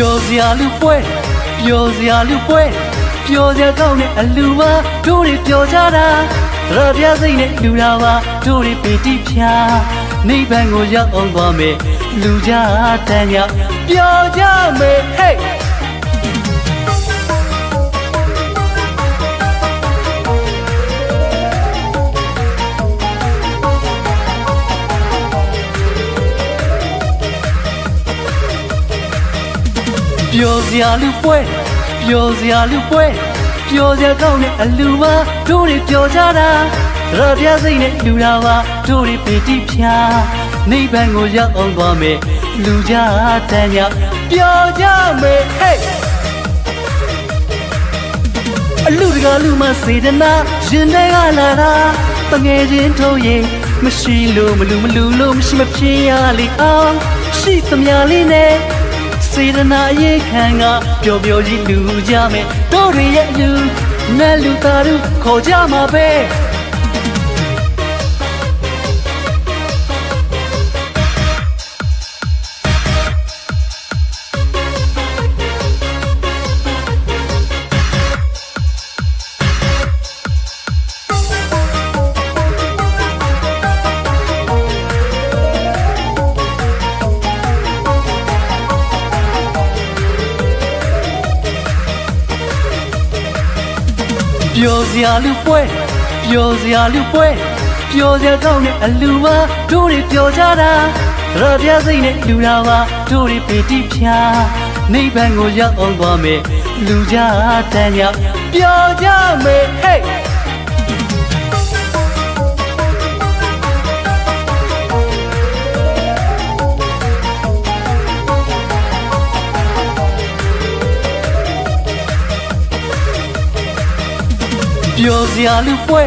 ပြောစရာလူပွဲပြောစရာလူပွဲပြောစရာကောင်းတဲ့အလူပါတို့တွေပြောကြတာရပြစိတ်နဲ့လူတာပါတို့တွေပီတိဖြာနိဗ္ဗာန်ကိုရောက်အောင်သွားမယ်လူကြတန်းကြပြောကြမယ်ဟေးပြောစရာလူပွဲပြောစရာလူပွဲပြောစရာကောင်းတဲ့အလူပါတို့တွေပြောကြတာရပြစိတ်နဲ့လူတာပါတို့တွေပီတိဖြာနိဗ္ဗာန်ကိုရောက်အောင်သွားမယ်လူကြတန်းကြပြောကြမယ်ဟေးအလူတကာလူမစေတနာရင်ထဲကလာတာတငယ်ချင်းတို့ရဲ့မရှိလို့မလူလို့မရှိမဖြစ်ရလေအောင်ရှိသမျှလေးနဲ့စေတနာရေးခံကပျော်ပျော်ကြီးလူကြမယ်တို့တွေရဲ့လူနဲ့လူသားတို့ခေါ်ကြမှာပဲပြောစရာလူပွဲပြောစရာလူပွဲပြောစရာကောင်းတဲ့အလူပါတို့တွေပြောကြတာရပြစိတ်နဲ့လူတာပါတို့တွေပီတိဖြာနိဗ္ဗာန်ကိုရောက်အောင်သွားမယ်လူကြတန်းကြပြောကြမယ်ဟေးပြောစရာလူပွဲ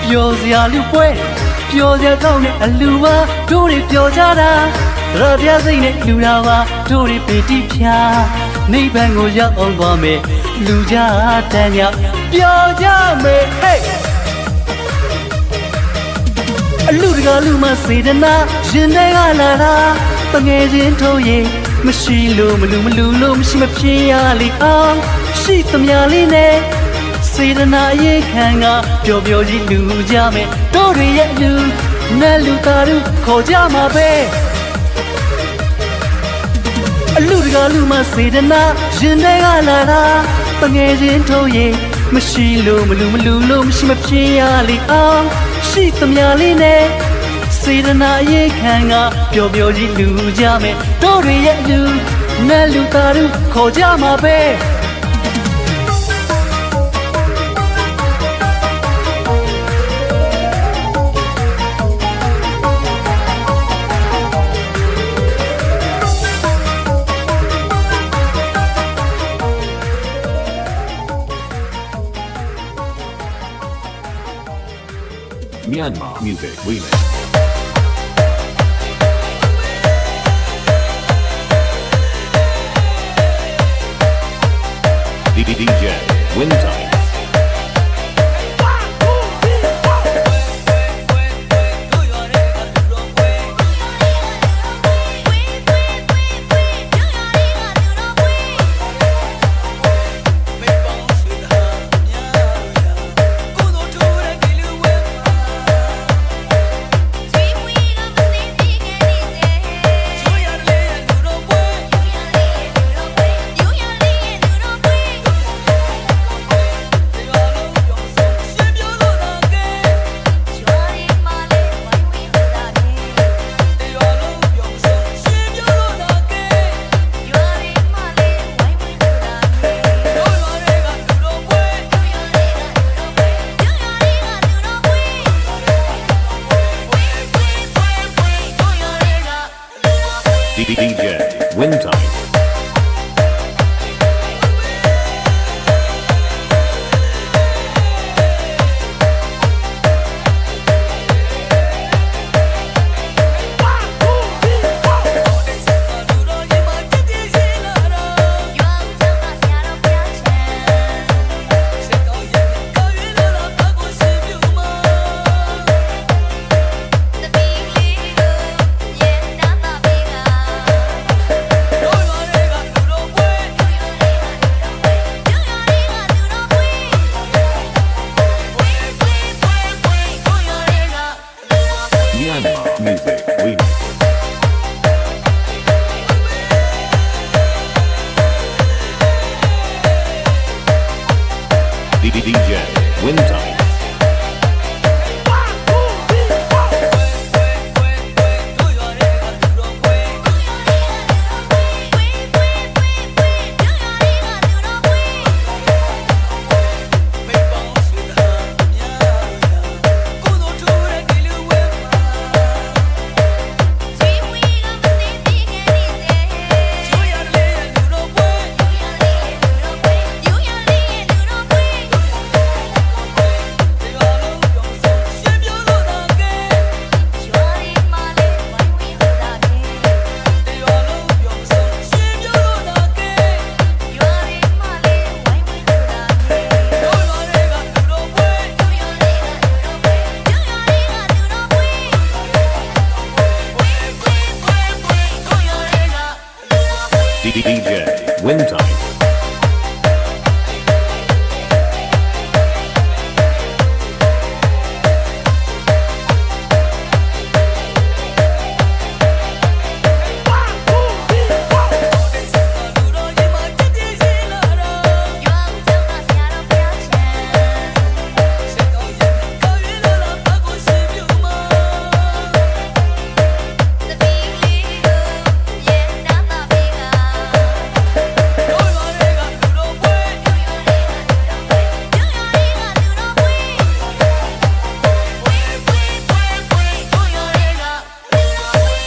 ပြောစရာလူပွဲပြောစရာကောင်းတဲ့အလူပါတို့တွေပြောကြတာရပြစိတ်နဲ့လူတာပါတို့တွေပီတိဖြာနိဗ္ဗာန်ကိုရောက်အောင်သွားမယ်လူကြတန်းကြပြောကြမယ်ဟေးအလူတကာလူမစေတနာရင်ထဲကလာတာတငယ်ချင်းတို့ရဲ့မရှိလို့မလူလို့မရှိမဖြစ်ရလေအောင်ရှိသမျှလေးနဲ့စေတနာရေးခံကပျော်ပျော်ကြီးလူကြမယ်တို့တွေရဲ့လူနဲ့လူသားတို့ခေါ်ကြမှာပဲအလူတကာလူမစေတနာရင်ထဲကလာတာတငယ်ချင်းတို့ရဲ့မရှိလို့မလူလို့မရှိမဖြစ်ရလေအောင်ရှိသမျှလေးနဲ့စေတနာရေးခံကပျော်ပျော်ကြီးလူကြမယ်တို့တွေရဲ့လူနဲ့လူသားတို့ခေါ်ကြမှာပဲMyanmar Music Remix. DJ Wintime. DJ Wintime. DJ Wintime.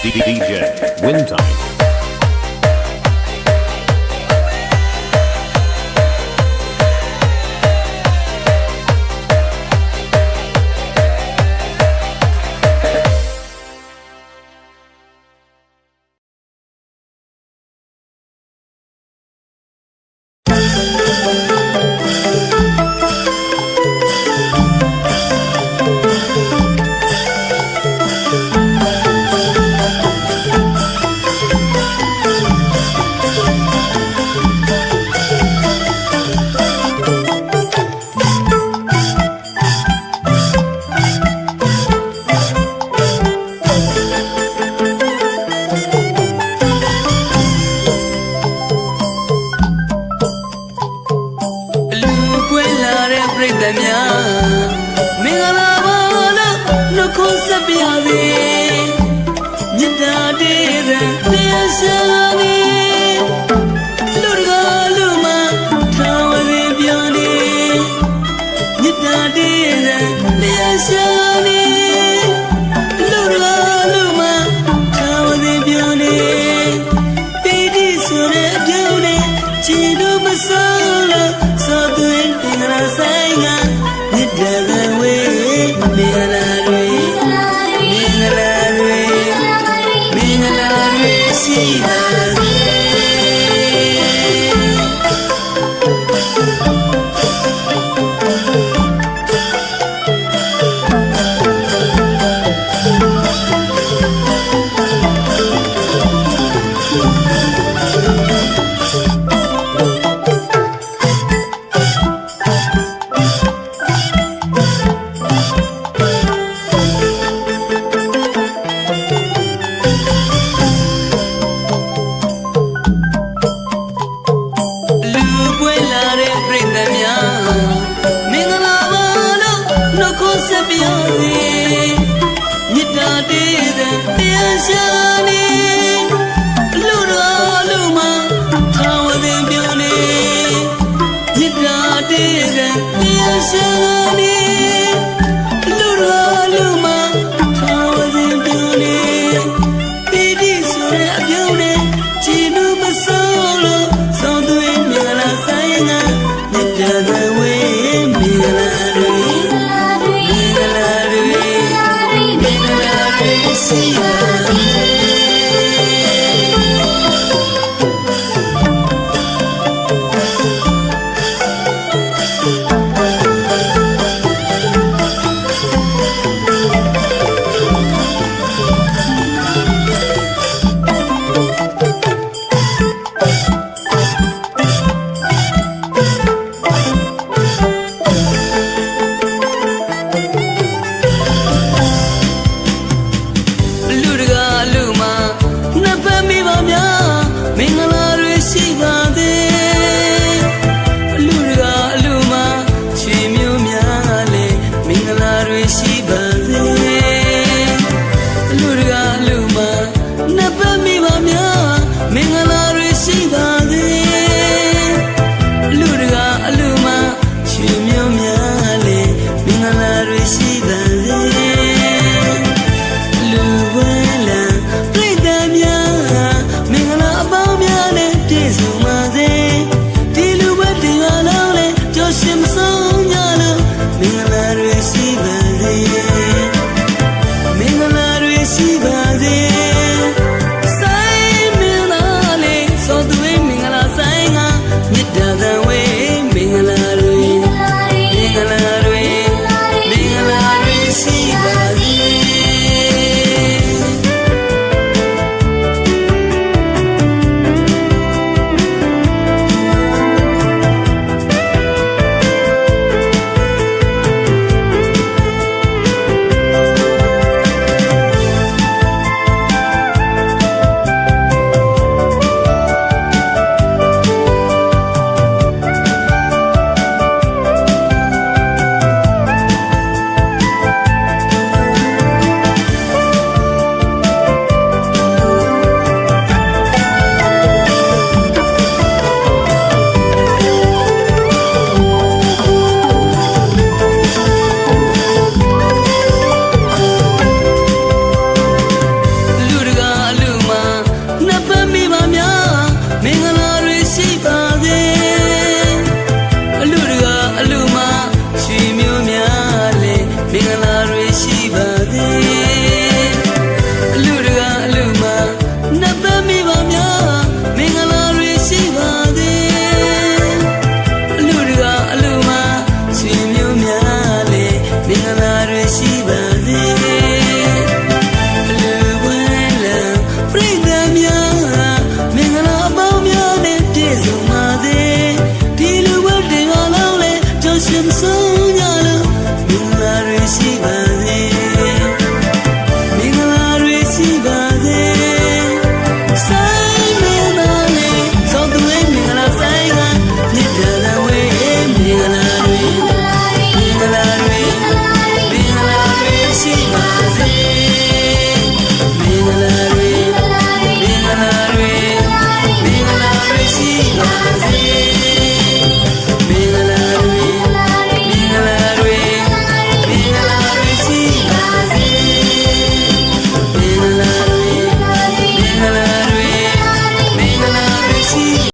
DJ Wintime. Yes,